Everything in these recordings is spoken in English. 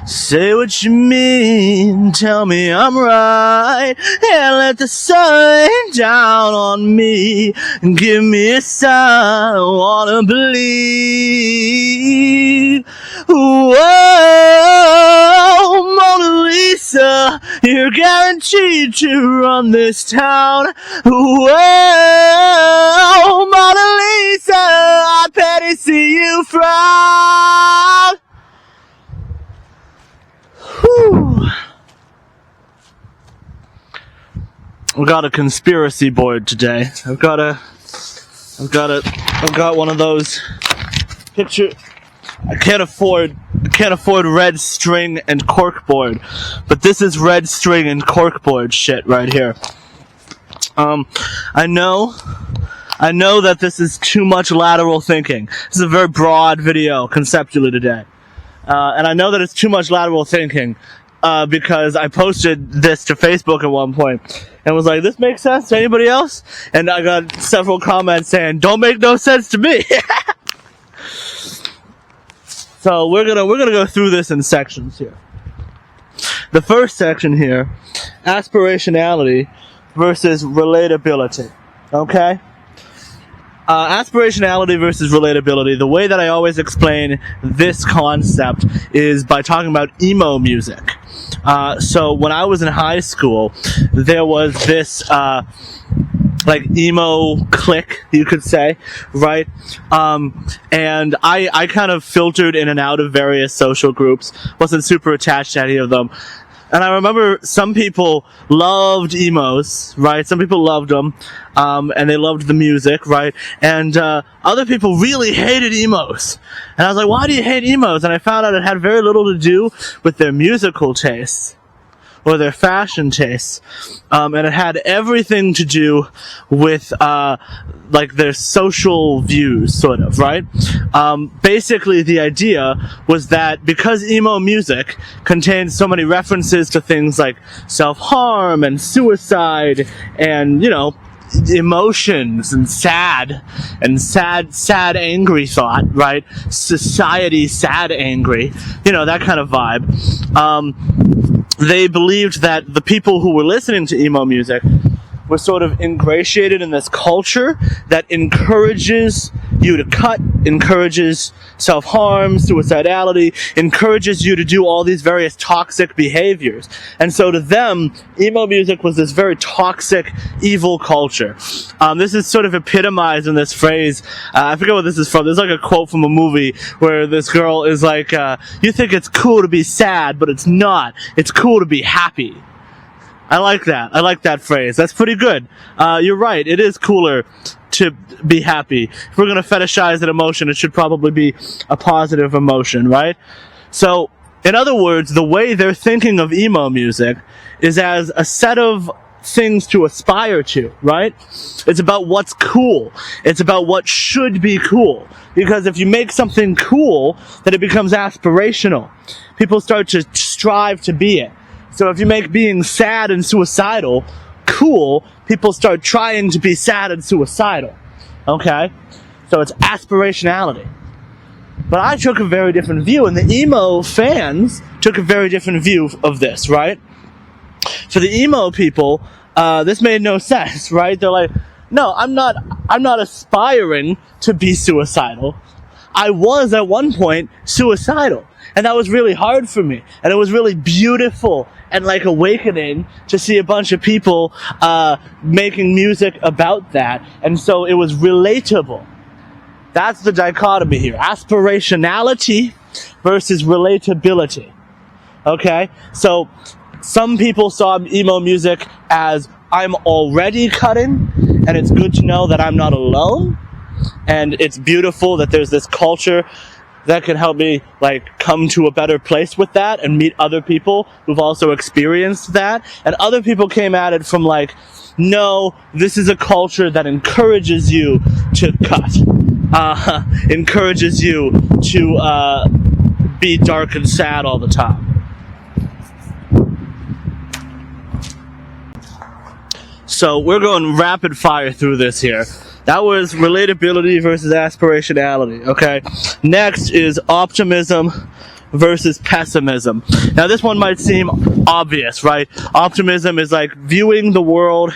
Say what you mean, tell me I'm right, and let the sun rain down on me, and give me a sign I wanna believe. Whoa, Mona Lisa, you're guaranteed to run this town. Whoa, Mona Lisa, I pity see you frown. Whew. I've got a conspiracy board today. I've got one of those picture. I can't afford red string and corkboard, but this is red string and corkboard shit right here. I know that this is too much lateral thinking. This is a very broad video conceptually today. And I know that it's too much lateral thinking, because I posted this to Facebook at one point and was like, this makes sense to anybody else? And I got several comments saying, don't make no sense to me. So we're gonna go through this in sections here. The first section here, aspirationality versus relatability. Okay? Aspirationality versus relatability. The way that I always explain this concept is by talking about emo music. So when I was in high school, there was this like emo clique, you could say, right? And I kind of filtered in and out of various social groups, wasn't super attached to any of them. And I remember some people loved emos, right? Some people loved them, and they loved the music, right? And other people really hated emos. And I was like, why do you hate emos? And I found out it had very little to do with their musical tastes or their fashion tastes, and it had everything to do with like their social views, sort of, right? Basically the idea was that because emo music contains so many references to things like self-harm and suicide and, you know, emotions and sad angry thought, right? Society sad angry, you know, that kind of vibe. They believed that the people who were listening to emo music were sort of ingratiated in this culture that encourages you to cut, encourages self-harm, suicidality, encourages you to do all these various toxic behaviors. And so to them, emo music was this very toxic, evil culture. This is sort of epitomized in this phrase. I forget what this is from. There's like a quote from a movie where this girl is like, you think it's cool to be sad, but it's not. It's cool to be happy. I like that. I like that phrase. That's pretty good. You're right. It is cooler to be happy. If we're going to fetishize an emotion, it should probably be a positive emotion, right? So, in other words, the way they're thinking of emo music is as a set of things to aspire to, right? It's about what's cool. It's about what should be cool. Because if you make something cool, then it becomes aspirational. People start to strive to be it. So if you make being sad and suicidal cool, people start trying to be sad and suicidal. Okay? So it's aspirationality. But I took a very different view, and the emo fans took a very different view of this, right? For the emo people, this made no sense, right? They're like, no, I'm not aspiring to be suicidal. I was at one point suicidal. And that was really hard for me. And it was really beautiful and like awakening to see a bunch of people making music about that. And so it was relatable. That's the dichotomy here. Aspirationality versus relatability. Okay? So some people saw emo music as I'm already cutting, and it's good to know that I'm not alone. And it's beautiful that there's this culture that can help me like come to a better place with that and meet other people who've also experienced that. And other people came at it from like, no, this is a culture that encourages you to cut, encourages you to be dark and sad all the time. So we're going rapid fire through this here. That was relatability versus aspirationality, okay? Next is optimism versus pessimism. Now this one might seem obvious, right? Optimism is like viewing the world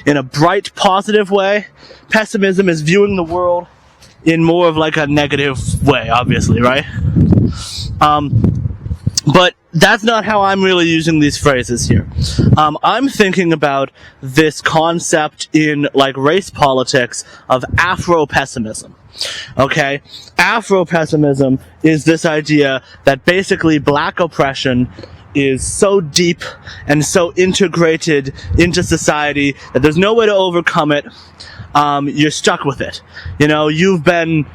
in a bright, positive way. Pessimism is viewing the world in more of like a negative way, obviously, right? But that's not how I'm really using these phrases here. I'm thinking about this concept in like race politics of Afro-pessimism. Okay? Afro-pessimism is this idea that basically black oppression is so deep and so integrated into society that there's no way to overcome it. You're stuck with it. You know, you've been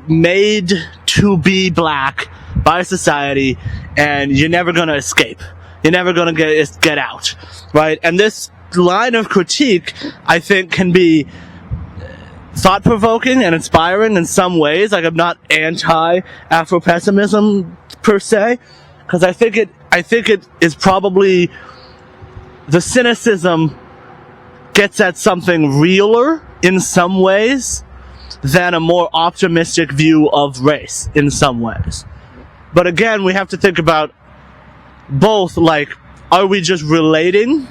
made to be black by society, and you're never gonna escape. You're never gonna get out, right? And this line of critique, I think, can be thought-provoking and inspiring in some ways. Like, I'm not anti-Afro-pessimism per se, because I think it is probably, the cynicism gets at something realer in some ways than a more optimistic view of race in some ways. But again, we have to think about both, like, are we just relating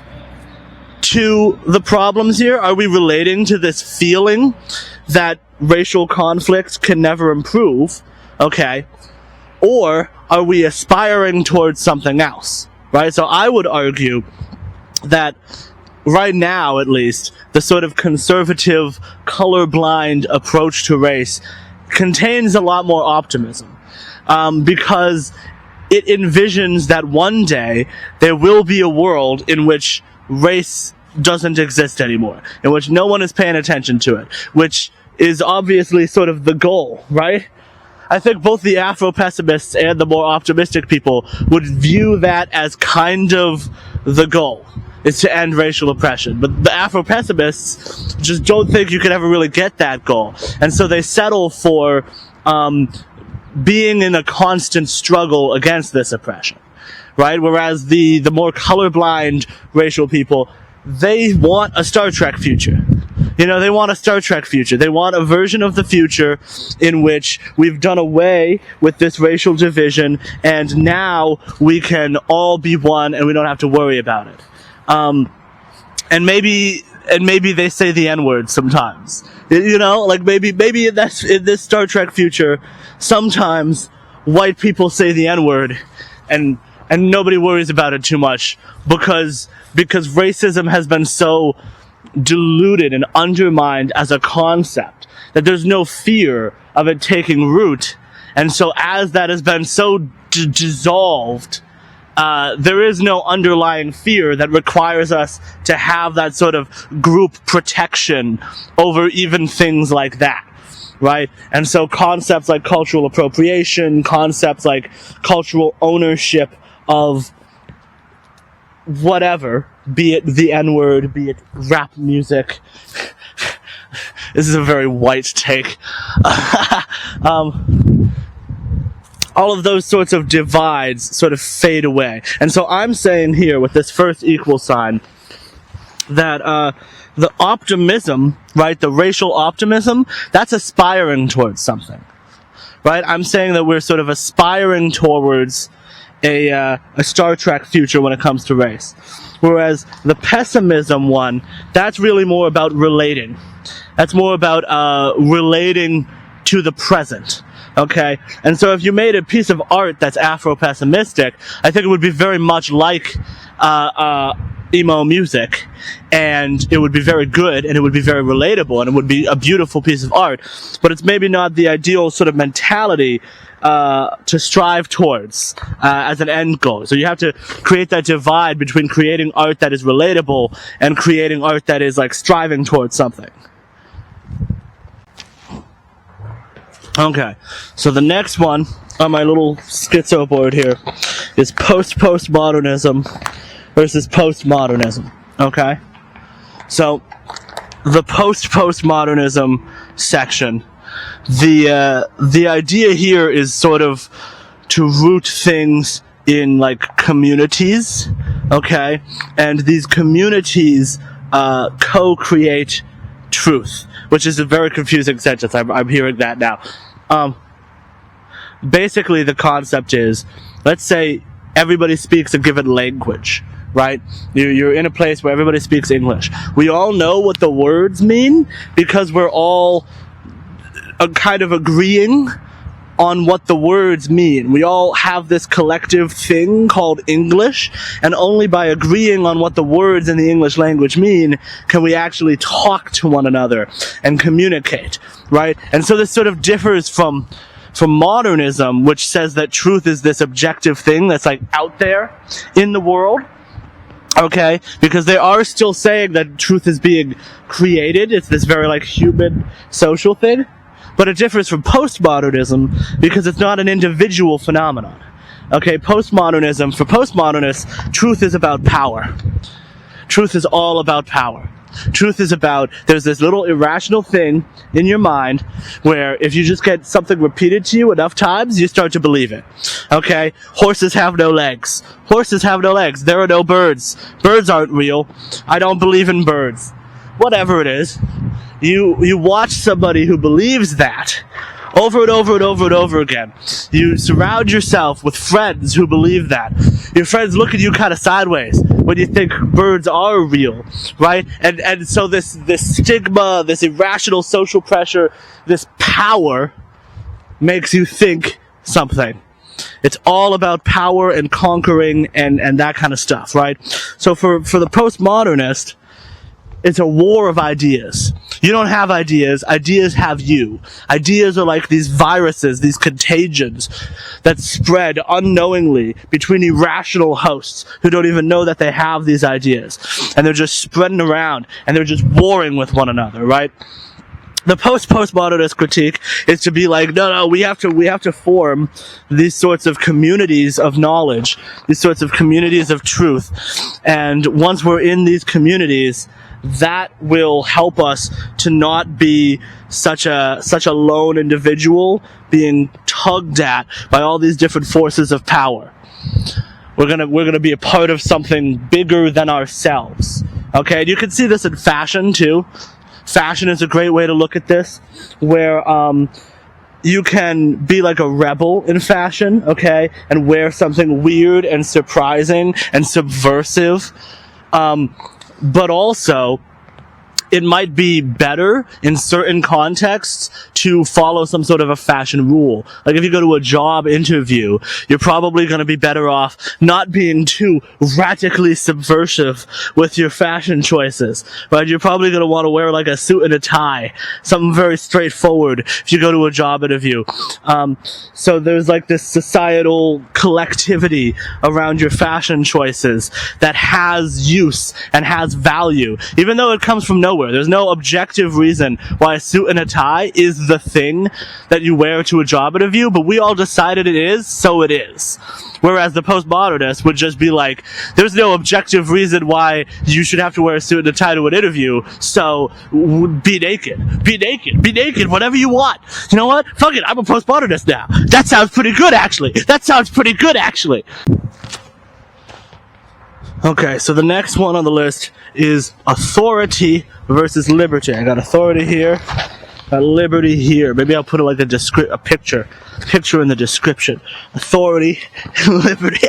to the problems here? Are we relating to this feeling that racial conflicts can never improve? Okay. Or are we aspiring towards something else? Right? So I would argue that right now, at least, the sort of conservative, colorblind approach to race contains a lot more optimism. Because it envisions that one day there will be a world in which race doesn't exist anymore, in which no one is paying attention to it, which is obviously sort of the goal, right? I think both the Afro-pessimists and the more optimistic people would view that as kind of the goal, is to end racial oppression. But the Afro-pessimists just don't think you can ever really get that goal. And so they settle for being in a constant struggle against this oppression, right? Whereas the more colorblind racial people, they want a Star Trek future. You know, they want a Star Trek future. They want a version of the future in which we've done away with this racial division, and now we can all be one and we don't have to worry about it. And maybe they say the N-word sometimes. You know, like maybe in this Star Trek future, sometimes white people say the N-word and nobody worries about it too much because racism has been so diluted and undermined as a concept that there's no fear of it taking root. And so as that has been so dissolved, there is no underlying fear that requires us to have that sort of group protection over even things like that, right? And so concepts like cultural appropriation, concepts like cultural ownership of whatever, be it the N-word, be it rap music. This is a very white take. All of those sorts of divides sort of fade away. And so I'm saying here with this first equal sign that the optimism, right, the racial optimism, that's aspiring towards something, right? I'm saying that we're sort of aspiring towards a Star Trek future when it comes to race. Whereas the pessimism one, that's really more about relating. That's more about relating to the present. Okay? And so if you made a piece of art that's Afro-pessimistic, I think it would be very much like emo music, and it would be very good, and it would be very relatable, and it would be a beautiful piece of art. But it's maybe not the ideal sort of mentality to strive towards as an end goal. So you have to create that divide between creating art that is relatable and creating art that is like striving towards something. Okay, so the next one on my little schizo board here is postmodernism versus postmodernism. Okay, so the postmodernism section, the idea here is sort of to root things in like communities, okay, and these communities co-create truth, which is a very confusing sentence. I'm hearing that now. Basically, the concept is let's say everybody speaks a given language, right? You're in a place where everybody speaks English. We all know what the words mean because we're all kind of agreeing on what the words mean. We all have this collective thing called English, and only by agreeing on what the words in the English language mean can we actually talk to one another and communicate, right? And so this sort of differs from modernism, which says that truth is this objective thing that's like out there in the world, okay? Because they are still saying that truth is being created. It's this very like human social thing. But it differs from postmodernism because it's not an individual phenomenon. Okay, postmodernism, for postmodernists, truth is about power. Truth is all about power. Truth is about, there's this little irrational thing in your mind where if you just get something repeated to you enough times, you start to believe it. Okay? Horses have no legs. Horses have no legs. There are no birds. Birds aren't real. I don't believe in birds. Whatever it is. You watch somebody who believes that over and over and over and over again. You surround yourself with friends who believe that. Your friends look at you kind of sideways when you think birds are real, right? And so this stigma, this irrational social pressure, this power makes you think something. It's all about power and conquering and that kind of stuff, right? So for the postmodernist, it's a war of ideas. You don't have ideas. Ideas have you. Ideas are like these viruses, these contagions that spread unknowingly between irrational hosts who don't even know that they have these ideas. And they're just spreading around and they're just warring with one another, right? The postmodernist critique is to be like, no, we have to form these sorts of communities of knowledge, these sorts of communities of truth. And once we're in these communities, that will help us to not be such a lone individual being tugged at by all these different forces of power. We're gonna be a part of something bigger than ourselves. Okay, and you can see this in fashion too. Fashion is a great way to look at this, where you can be like a rebel in fashion, okay, and wear something weird and surprising and subversive. But also, it might be better in certain contexts to follow some sort of a fashion rule. Like if you go to a job interview, you're probably going to be better off not being too radically subversive with your fashion choices, right? You're probably going to want to wear like a suit and a tie, something very straightforward if you go to a job interview. So there's like this societal collectivity around your fashion choices that has use and has value, even though it comes from nowhere. There's no objective reason why a suit and a tie is the thing that you wear to a job interview, but we all decided it is, so it is. Whereas the postmodernist would just be like, there's no objective reason why you should have to wear a suit and a tie to an interview, so be naked. Be naked. Be naked, whatever you want. You know what? Fuck it, I'm a postmodernist now. That sounds pretty good, actually. Okay, so the next one on the list is authority versus liberty. I got authority here, got liberty here. Maybe I'll put like a picture in the description. Authority and liberty.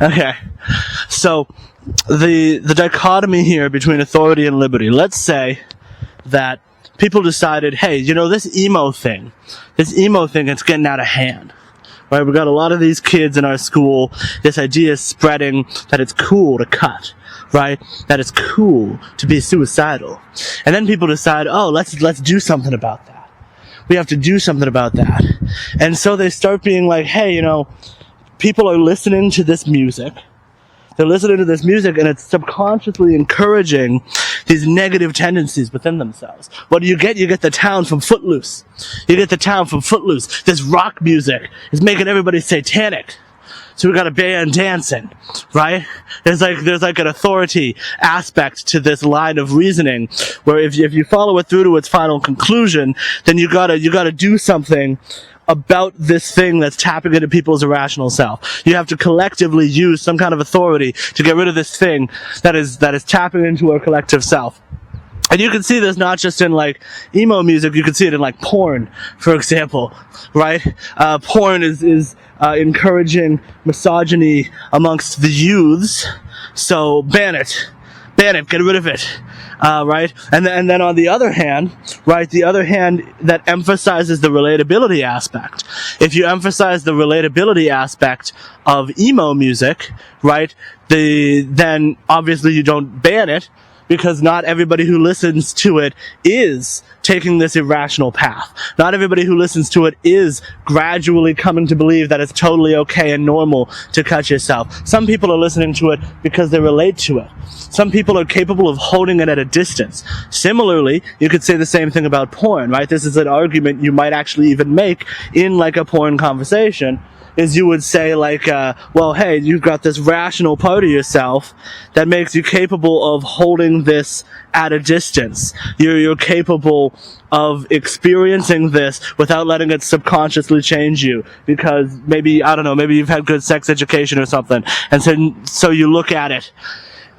Okay, so the dichotomy here between authority and liberty. Let's say that people decided, hey, you know, this emo thing, it's getting out of hand. Right, we got a lot of these kids in our school. This idea is spreading that it's cool to cut, right? That it's cool to be suicidal. And then people decide, oh, let's do something about that. We have to do something about that. And so they start being like, hey, you know, people are listening to this music. They're listening to this music and it's subconsciously encouraging these negative tendencies within themselves. What do you get? You get the town from Footloose. This rock music is making everybody satanic. So we got a band dancing, right? There's like an authority aspect to this line of reasoning where if you follow it through to its final conclusion, then you gotta do something about this thing that's tapping into people's irrational self. You have to collectively use some kind of authority to get rid of this thing that is tapping into our collective self. And you can see this not just in like emo music, you can see it in like porn, for example, right? Porn is encouraging misogyny amongst the youths, so ban it, get rid of it, right? And then on the other hand, right, that emphasizes the relatability aspect. If you emphasize the relatability aspect of emo music, right, then obviously you don't ban it, because not everybody who listens to it is taking this irrational path. Not everybody who listens to it is gradually coming to believe that it's totally okay and normal to cut yourself. Some people are listening to it because they relate to it. Some people are capable of holding it at a distance. Similarly, you could say the same thing about porn, right? This is an argument you might actually even make in like a porn conversation, is you would say like, well, hey, you've got this rational part of yourself that makes you capable of holding this at a distance. You're capable of experiencing this without letting it subconsciously change you, because maybe, I don't know, maybe you've had good sex education or something, and so you look at it,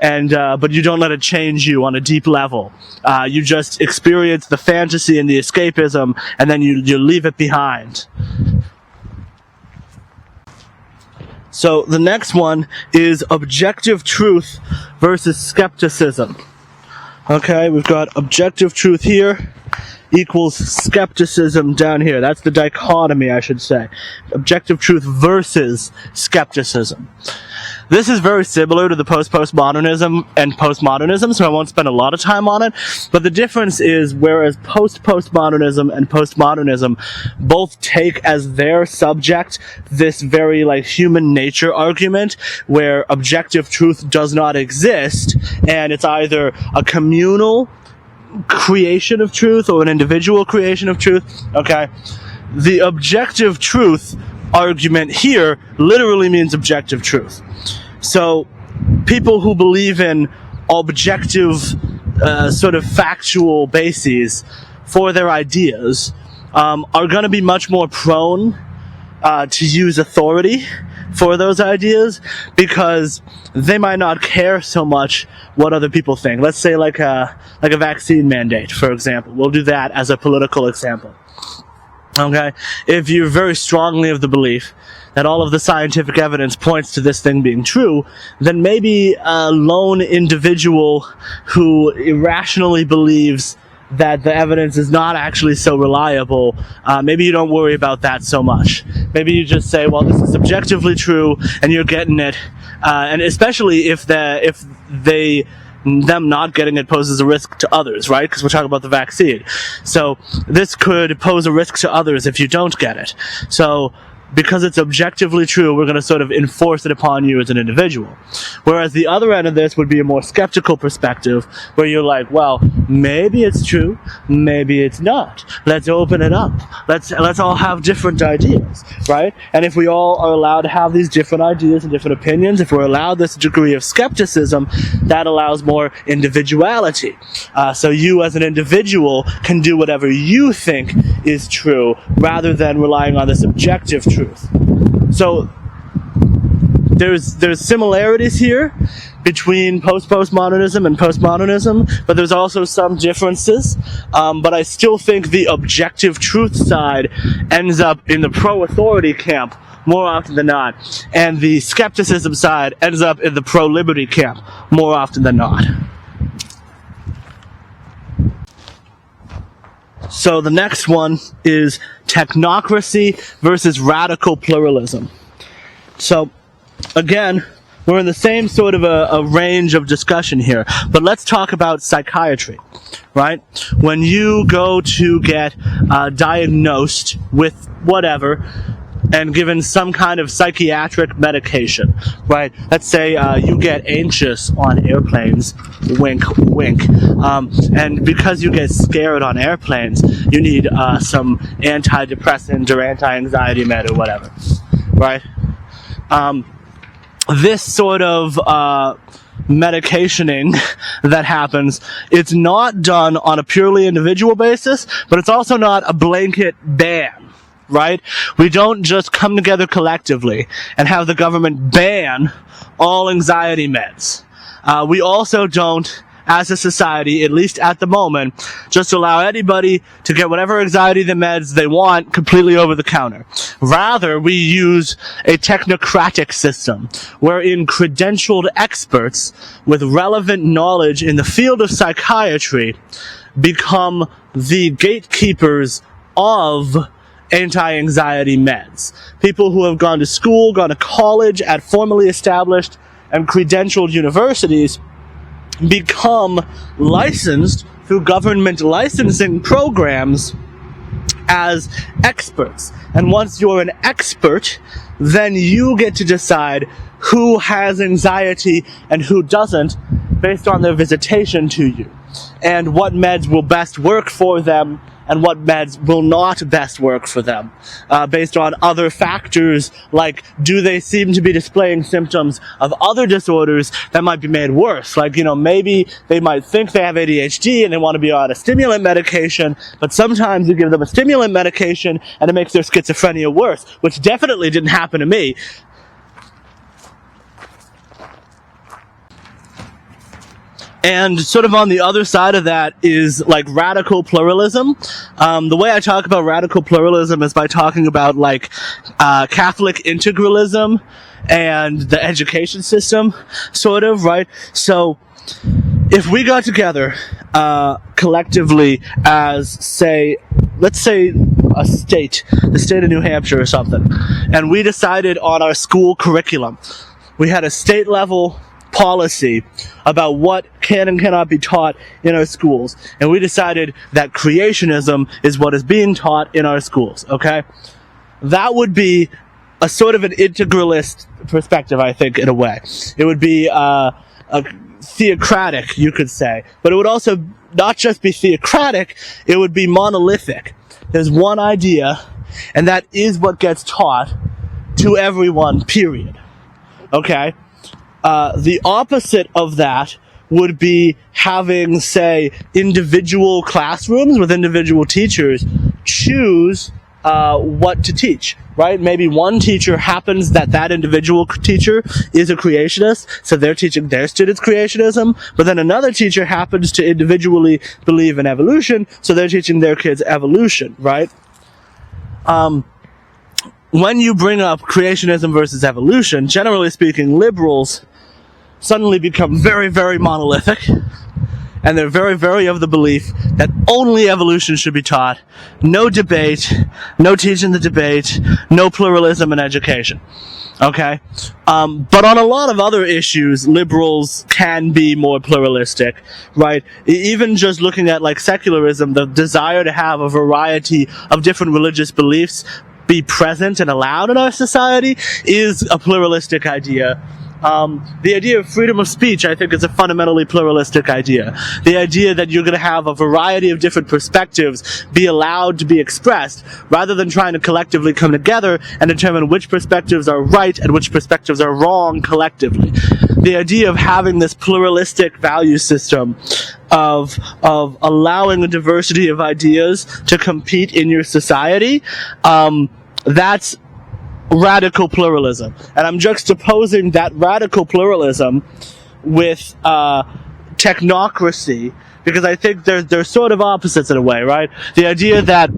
and but you don't let it change you on a deep level. You just experience the fantasy and the escapism, and then you leave it behind. So the next one is objective truth versus skepticism. Okay, we've got objective truth here equals skepticism down here. That's the dichotomy, I should say. Objective truth versus skepticism. This is very similar to the postmodernism and postmodernism, so I won't spend a lot of time on it. But the difference is, whereas postmodernism and postmodernism both take as their subject this very like human nature argument, where objective truth does not exist, and it's either a communal creation of truth or an individual creation of truth, okay? The objective truth argument here literally means objective truth. So people who believe in objective sort of factual bases for their ideas are going to be much more prone to use authority for those ideas, because they might not care so much what other people think. Let's say like a vaccine mandate, for example. We'll do that as a political example. Okay? If you're very strongly of the belief that all of the scientific evidence points to this thing being true, then maybe a lone individual who irrationally believes that the evidence is not actually so reliable, maybe you don't worry about that so much. Maybe you just say, well, this is objectively true, and you're getting it, and especially if them not getting it poses a risk to others, right? Because we're talking about the vaccine. So this could pose a risk to others if you don't get it. So because it's objectively true, we're going to sort of enforce it upon you as an individual. Whereas the other end of this would be a more skeptical perspective, where you're like, well, maybe it's true, maybe it's not. Let's open it up. Let's all have different ideas, right? And if we all are allowed to have these different ideas and different opinions, if we're allowed this degree of skepticism, that allows more individuality. So you as an individual can do whatever you think is true, rather than relying on this objective truth. So there's similarities here between postmodernism and postmodernism, but there's also some differences. But I still think the objective truth side ends up in the pro-authority camp more often than not, and the skepticism side ends up in the pro-liberty camp more often than not. So the next one is technocracy versus radical pluralism. So again, we're in the same sort of a range of discussion here, but let's talk about psychiatry, right? When you go to get diagnosed with whatever, and given some kind of psychiatric medication, right? Let's say you get anxious on airplanes, wink, wink, and because you get scared on airplanes, you need some antidepressant or anti-anxiety med or whatever, right? This sort of medicationing that happens, it's not done on a purely individual basis, but it's also not a blanket ban. Right? We don't just come together collectively and have the government ban all anxiety meds. We also don't as a society, at least at the moment, just allow anybody to get whatever anxiety meds they want completely over the counter. Rather, we use a technocratic system wherein credentialed experts with relevant knowledge in the field of psychiatry become the gatekeepers of anti-anxiety meds. People who have gone to school, gone to college at formally established and credentialed universities become licensed through government licensing programs as experts. And once you're an expert, then you get to decide who has anxiety and who doesn't based on their visitation to you, and what meds will best work for them and what meds will not best work for them, based on other factors like, do they seem to be displaying symptoms of other disorders that might be made worse? Like, maybe they might think they have ADHD and they want to be on a stimulant medication, but sometimes you give them a stimulant medication and it makes their schizophrenia worse, which definitely didn't happen to me. And sort of on the other side of that is like radical pluralism. The way I talk about radical pluralism is by talking about like Catholic integralism and the education system, sort of, right? So if we got together collectively as, say, let's say the state of New Hampshire or something, and we decided on our school curriculum, we had a state level policy about what can and cannot be taught in our schools, and we decided that creationism is what is being taught in our schools, okay? That would be a sort of an integralist perspective, I think, in a way. It would be a theocratic, you could say, but it would also not just be theocratic, it would be monolithic. There's one idea, and that is what gets taught to everyone, period. Okay? The opposite of that would be having, say, individual classrooms with individual teachers choose what to teach, right? Maybe one teacher happens that individual teacher is a creationist, so they're teaching their students creationism, but then another teacher happens to individually believe in evolution, so they're teaching their kids evolution, right? When you bring up creationism versus evolution, generally speaking, liberals suddenly become very, very monolithic, and they're very, very of the belief that only evolution should be taught, no debate, no teaching the debate, no pluralism in education. Okay? But on a lot of other issues, liberals can be more pluralistic, right? Even just looking at like secularism, the desire to have a variety of different religious beliefs be present and allowed in our society is a pluralistic idea. The idea of freedom of speech, I think, is a fundamentally pluralistic idea. The idea that you're going to have a variety of different perspectives be allowed to be expressed, rather than trying to collectively come together and determine which perspectives are right and which perspectives are wrong collectively. The idea of having this pluralistic value system of allowing a diversity of ideas to compete in your society, that's radical pluralism. And I'm juxtaposing that radical pluralism with technocracy, because I think they're sort of opposites in a way, right? The idea that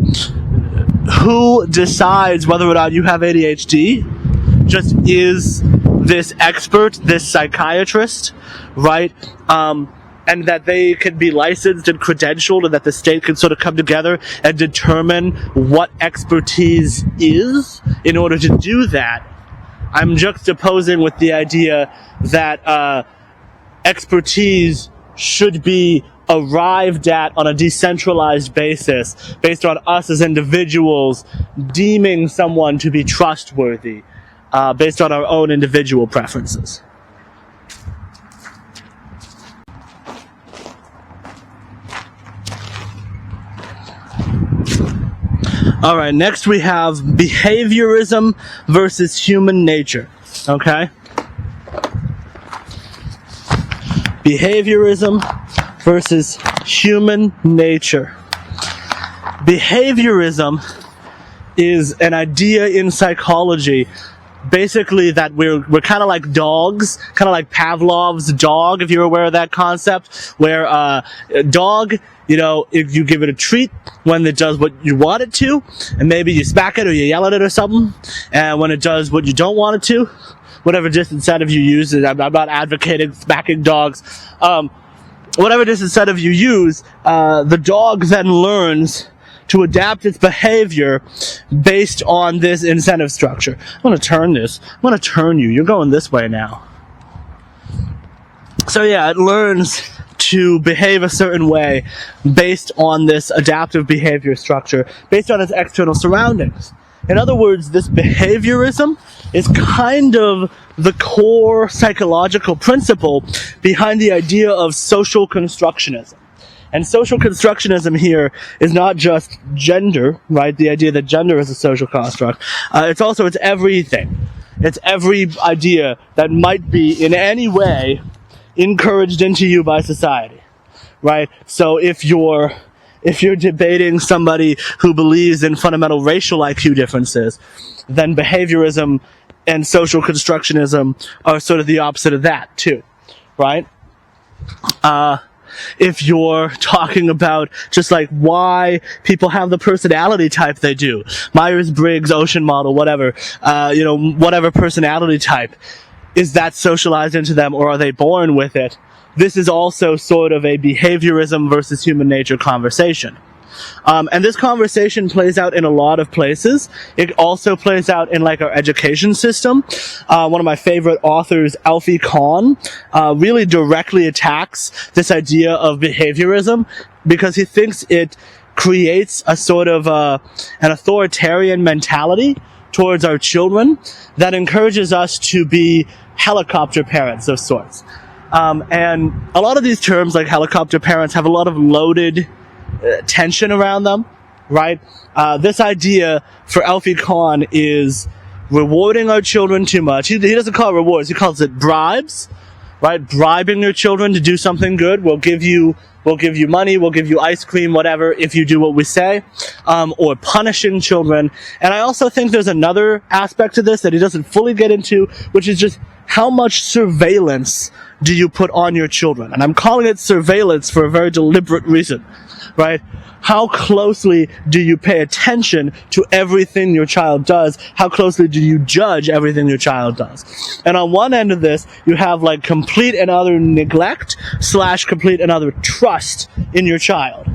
who decides whether or not you have ADHD just is this expert, this psychiatrist, right? And that they can be licensed and credentialed, and that the state can sort of come together and determine what expertise is in order to do that. I'm juxtaposing with the idea that expertise should be arrived at on a decentralized basis, based on us as individuals deeming someone to be trustworthy, based on our own individual preferences. Alright, next we have behaviorism versus human nature. Okay? Behaviorism versus human nature. Behaviorism is an idea in psychology basically that we're kind of like dogs, kind of like Pavlov's dog, if you're aware of that concept, where a dog, if you give it a treat when it does what you want it to, and maybe you smack it or you yell at it or something, and when it does what you don't want it to, whatever disincentive you use, I'm not advocating smacking dogs, whatever disincentive you use, the dog then learns to adapt its behavior based on this incentive structure. I'm going to turn this. I'm going to turn you. You're going this way now. So yeah, it learns to behave a certain way based on this adaptive behavior structure, based on its external surroundings. In other words, this behaviorism is kind of the core psychological principle behind the idea of social constructionism. And social constructionism here is not just gender, right? The idea that gender is a social construct. It's everything. It's every idea that might be in any way encouraged into you by society, right? So if you're debating somebody who believes in fundamental racial IQ differences, then behaviorism and social constructionism are sort of the opposite of that too, right? If you're talking about just like why people have the personality type they do, Myers-Briggs, Ocean model, whatever, whatever personality type, is that socialized into them or are they born with it? This is also sort of a behaviorism versus human nature conversation. And this conversation plays out in a lot of places. It also plays out in like our education system. One of my favorite authors, Alfie Kohn, really directly attacks this idea of behaviorism because he thinks it creates a sort of an authoritarian mentality towards our children that encourages us to be helicopter parents of sorts. And a lot of these terms, like helicopter parents, have a lot of loaded tension around them, right? This idea for Alfie Kohn is rewarding our children too much. He doesn't call it rewards, he calls it bribes, right? Bribing your children to do something good. We'll give you money, we'll give you ice cream, whatever, if you do what we say, or punishing children. And I also think there's another aspect to this that he doesn't fully get into, which is just how much surveillance do you put on your children? And I'm calling it surveillance for a very deliberate reason, right? How closely do you pay attention to everything your child does? How closely do you judge everything your child does? And on one end of this, you have like complete and utter neglect / complete and utter trust in your child,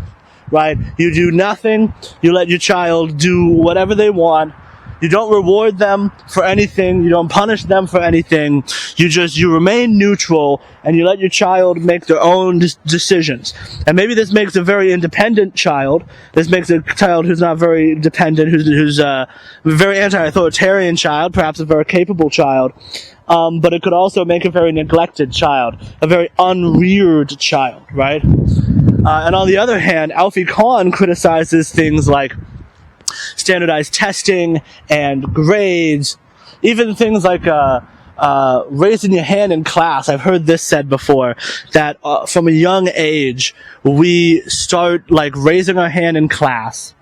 right? You do nothing. You let your child do whatever they want. You don't reward them for anything. You don't punish them for anything. You remain neutral and you let your child make their own decisions. And maybe this makes a very independent child. This makes a child who's not very dependent, who's a very anti-authoritarian child, perhaps a very capable child. But it could also make a very neglected child, a very unreared child, right? And on the other hand, Alfie Kohn criticizes things like standardized testing and grades, even things like raising your hand in class. I've heard this said before, that from a young age we start like raising our hand in class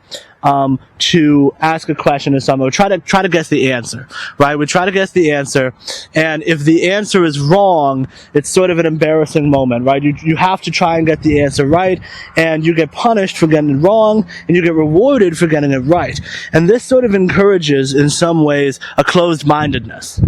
to ask a question to someone. We try to guess the answer, right? We try to guess the answer, and if the answer is wrong, it's sort of an embarrassing moment, right? You have to try and get the answer right, and you get punished for getting it wrong, and you get rewarded for getting it right. And this sort of encourages, in some ways, a closed-mindedness,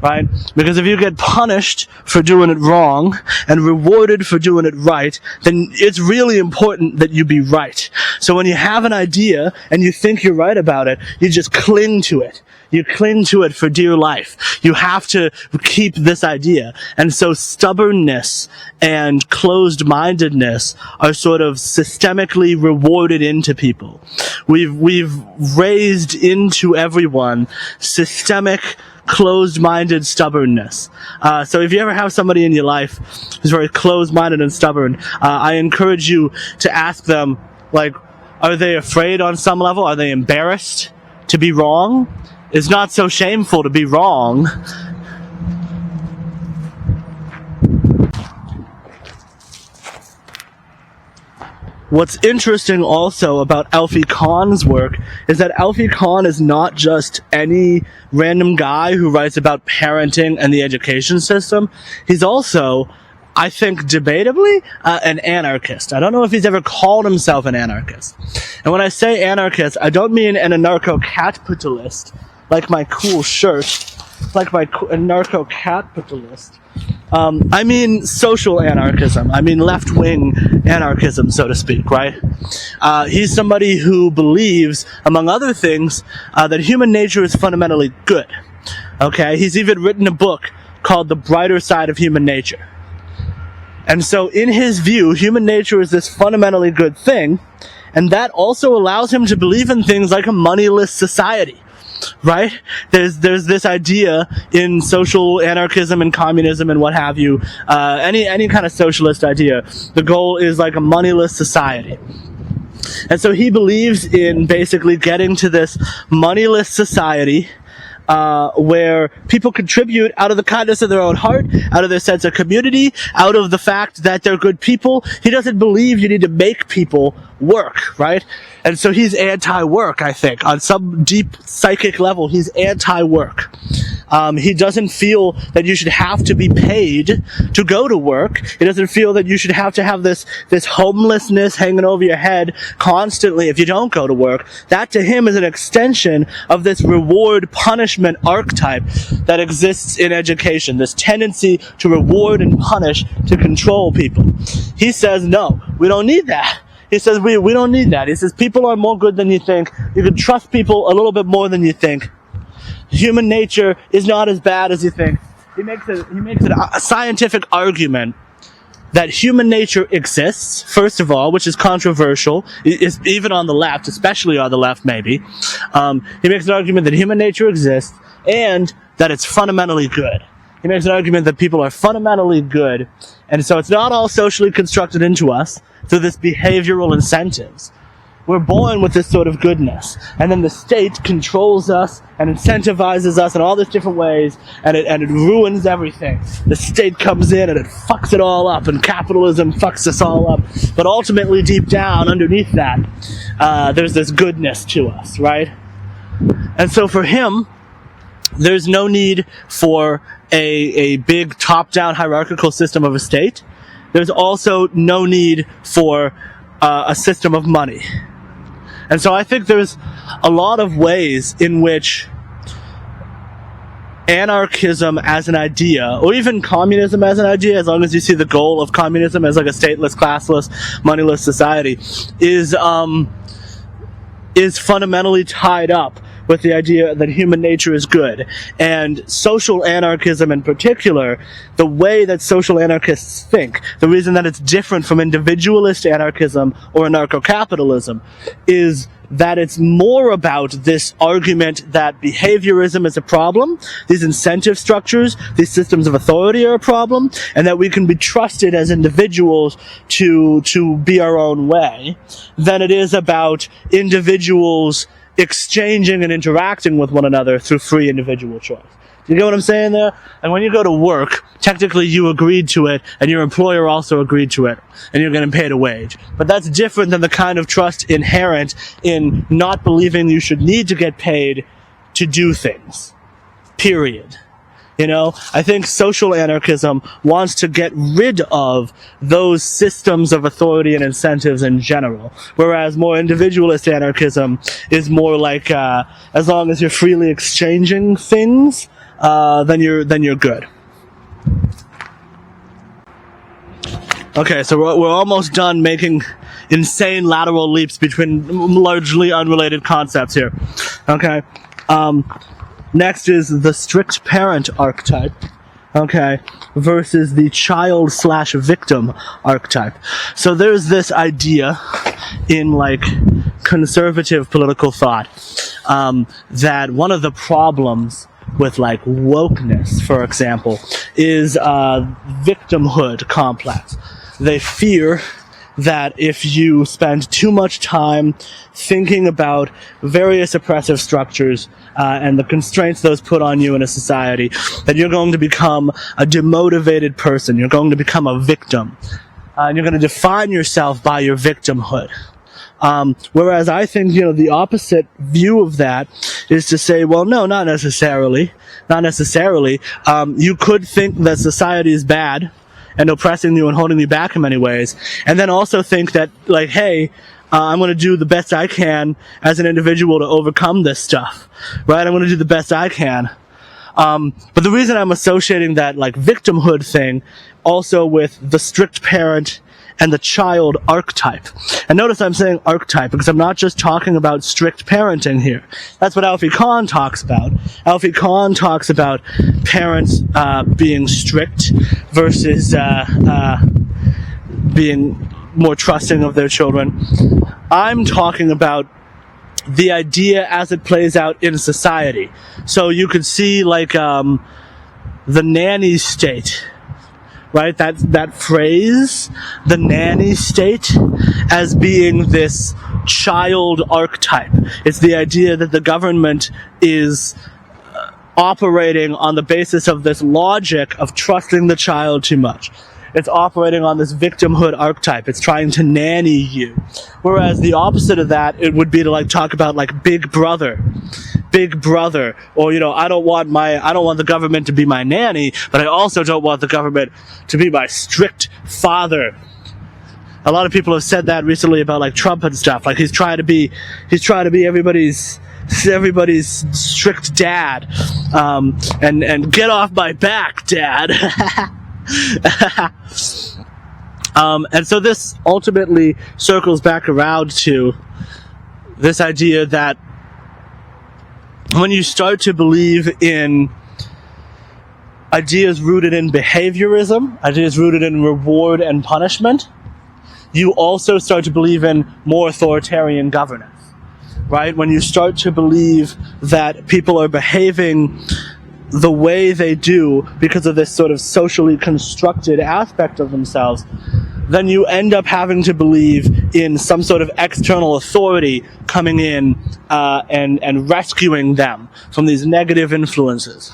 right? Because if you get punished for doing it wrong and rewarded for doing it right, then it's really important that you be right. So when you have an idea and you think you're right about it, you just cling to it. You cling to it for dear life. You have to keep this idea. And so stubbornness and closed-mindedness are sort of systemically rewarded into people. We've raised into everyone systemic closed-minded stubbornness. So if you ever have somebody in your life who's very closed-minded and stubborn, I encourage you to ask them, like, are they afraid on some level? Are they embarrassed to be wrong? It's not so shameful to be wrong. what's interesting also about Alfie Kahn's work is that Alfie Kahn is not just any random guy who writes about parenting and the education system. He's also, I think, debatably, an anarchist. I don't know if he's ever called himself an anarchist. And when I say anarchist, I don't mean an anarcho-capitalist, like my cool shirt, like my anarcho-capitalist. I mean social anarchism. I mean left-wing anarchism, so to speak, right? He's somebody who believes, among other things, that human nature is fundamentally good. Okay? He's even written a book called The Brighter Side of Human Nature. And so in his view, human nature is this fundamentally good thing, and that also allows him to believe in things like a moneyless society. Right? There's this idea in social anarchism and communism and what have you, any kind of socialist idea. The goal is like a moneyless society. And so he believes in basically getting to this moneyless society, where people contribute out of the kindness of their own heart, out of their sense of community, out of the fact that they're good people. He doesn't believe you need to make people work, right? And so he's anti-work, I think. On some deep psychic level, he's anti-work. He doesn't feel that you should have to be paid to go to work. He doesn't feel that you should have to have this homelessness hanging over your head constantly if you don't go to work. That to him is an extension of this reward-punishment archetype that exists in education, this tendency to reward and punish, to control people. He says, no, we don't need that. He says, we don't need that. He says, people are more good than you think. You can trust people a little bit more than you think. Human nature is not as bad as you think. He makes it a scientific argument that human nature exists, first of all, which is controversial, is even on the left, especially on the left maybe. He makes an argument that human nature exists and that it's fundamentally good. He makes an argument that people are fundamentally good, and so it's not all socially constructed into us through this behavioral incentives. We're born with this sort of goodness, and then the state controls us and incentivizes us in all these different ways, and it ruins everything. The state comes in and it fucks it all up, and capitalism fucks us all up. But ultimately, deep down, underneath that, there's this goodness to us, right? And so for him, there's no need for a big top-down hierarchical system of a state. There's also no need for a system of money. And so I think there's a lot of ways in which anarchism as an idea, or even communism as an idea, as long as you see the goal of communism as like a stateless, classless, moneyless society, is fundamentally tied up with the idea that human nature is good. And social anarchism in particular, the way that social anarchists think, the reason that it's different from individualist anarchism or anarcho-capitalism, is that it's more about this argument that behaviorism is a problem, these incentive structures, these systems of authority are a problem, and that we can be trusted as individuals to be our own way, than it is about individuals exchanging and interacting with one another through free individual choice. Do you get what I'm saying there? And when you go to work, technically you agreed to it, and your employer also agreed to it, and you're getting paid a wage. But that's different than the kind of trust inherent in not believing you should need to get paid to do things. Period. You know, I think social anarchism wants to get rid of those systems of authority and incentives in general, whereas more individualist anarchism is more like, as long as you're freely exchanging things, then you're good. Okay, so we're almost done making insane lateral leaps between largely unrelated concepts here. Okay. Next is the strict parent archetype, okay, versus the child/victim archetype. So there's this idea in, like, conservative political thought, that one of the problems with, like, wokeness, for example, is victimhood complex. They fear that if you spend too much time thinking about various oppressive structures and the constraints those put on you in a society, that you're going to become a demotivated person. You're going to become a victim. and you're going to define yourself by your victimhood. Whereas I think, the opposite view of that is to say, well, no, not necessarily. Not necessarily. You could think that society is bad and oppressing you and holding you back in many ways, and then also think that, like, hey, I'm going to do the best I can as an individual to overcome this stuff, right? I'm going to do the best I can. But the reason I'm associating that, like, victimhood thing also with the strict parent and the child archetype. And notice I'm saying archetype because I'm not just talking about strict parenting here. That's what Alfie Kohn talks about. Alfie Kohn talks about parents being strict versus being more trusting of their children. I'm talking about the idea as it plays out in society. So you could see, like, the nanny state, right? That phrase, the nanny state, as being this child archetype. It's the idea that the government is operating on the basis of this logic of trusting the child too much. It's operating on this victimhood archetype. It's trying to nanny you. Whereas the opposite of that, it would be to, like, talk about, like, Big Brother, or, I don't want the government to be my nanny, but I also don't want the government to be my strict father. A lot of people have said that recently about, like, Trump and stuff. Like, he's trying to be everybody's strict dad, and get off my back, dad. And so this ultimately circles back around to this idea that when you start to believe in ideas rooted in behaviorism, ideas rooted in reward and punishment, you also start to believe in more authoritarian governance, right? When you start to believe that people are behaving the way they do because of this sort of socially constructed aspect of themselves, then you end up having to believe in some sort of external authority coming in and rescuing them from these negative influences.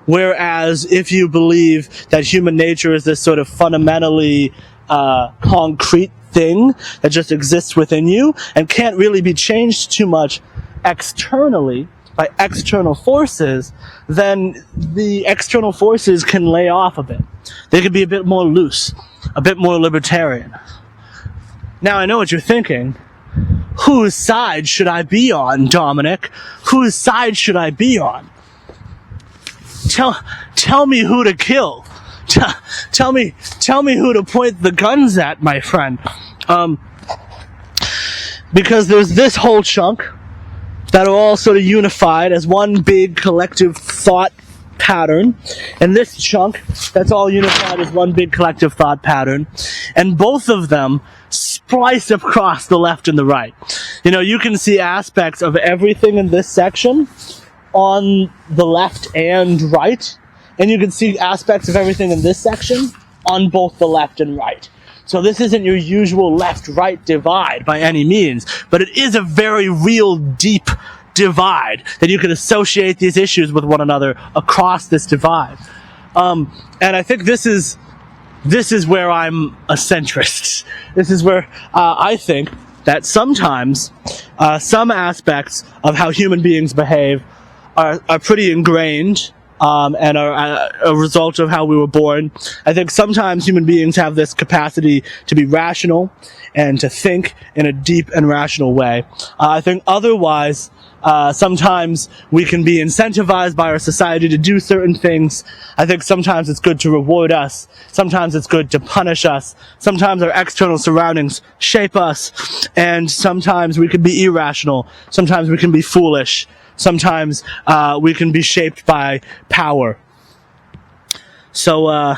Whereas if you believe that human nature is this sort of fundamentally concrete thing that just exists within you and can't really be changed too much externally by external forces, then the external forces can lay off a bit. They can be a bit more loose, a bit more libertarian. Now I know what you're thinking. Whose side should I be on, Dominic? Whose side should I be on? Tell me who to kill. Tell me who to point the guns at, my friend. Because there's this whole chunk that are all sort of unified as one big collective thought pattern, and this chunk that's all unified as one big collective thought pattern, and both of them splice across the left and the right. You can see aspects of everything in this section on the left and right, and you can see aspects of everything in this section on both the left and right. So this isn't your usual left-right divide by any means, but it is a very real, deep divide that you can associate these issues with one another across this divide. And I think this is where I'm a centrist. This is where I think that sometimes some aspects of how human beings behave are pretty ingrained, and are a result of how we were born. I think sometimes human beings have this capacity to be rational and to think in a deep and rational way. I think otherwise, sometimes we can be incentivized by our society to do certain things. I think sometimes it's good to reward us. Sometimes it's good to punish us. Sometimes our external surroundings shape us. And sometimes we can be irrational. Sometimes we can be foolish. Sometimes we can be shaped by power. So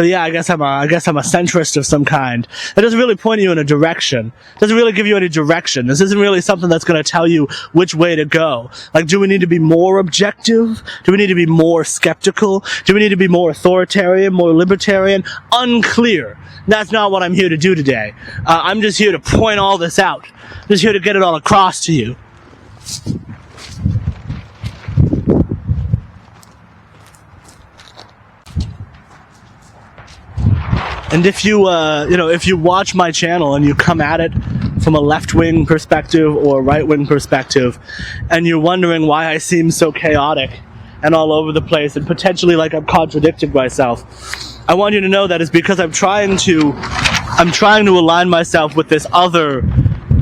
yeah, I guess I'm a centrist of some kind. It doesn't really point you in a direction. It doesn't really give you any direction. This isn't really something that's going to tell you which way to go. Like, do we need to be more objective? Do we need to be more skeptical? Do we need to be more authoritarian, more libertarian? Unclear. That's not what I'm here to do today. I'm just here to point all this out. I'm just here to get it all across to you. And if you, if you watch my channel and you come at it from a left-wing perspective or right-wing perspective, and you're wondering why I seem so chaotic and all over the place and potentially like I'm contradicting myself, I want you to know that it's because I'm trying to align myself with this other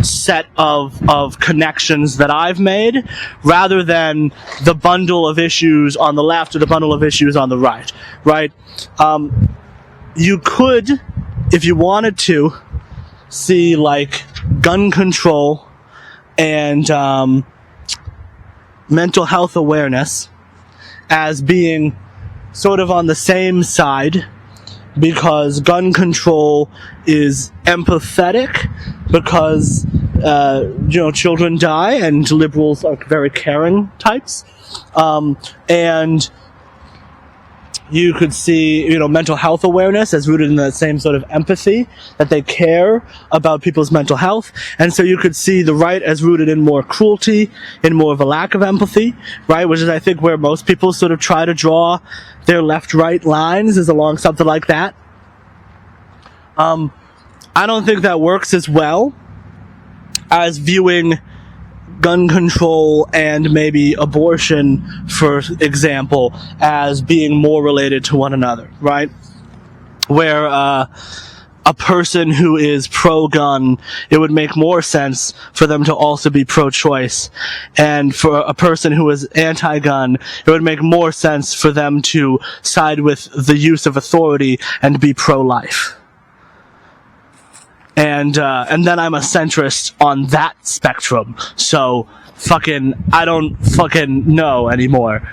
set of connections that I've made, rather than the bundle of issues on the left or the bundle of issues on the right, right? You could, if you wanted to, see like gun control and mental health awareness as being sort of on the same side, because gun control is empathetic, because children die and liberals are very caring types, and you could see, mental health awareness as rooted in that same sort of empathy, that they care about people's mental health. And so you could see the right as rooted in more cruelty, in more of a lack of empathy, right? Which is, I think, where most people sort of try to draw their left-right lines, is along something like that. I don't think that works as well as viewing gun control and maybe abortion, for example, as being more related to one another, right? Where a person who is pro-gun, it would make more sense for them to also be pro-choice. And for a person who is anti-gun, it would make more sense for them to side with the use of authority and be pro-life. And then I'm a centrist on that spectrum. So I don't fucking know anymore.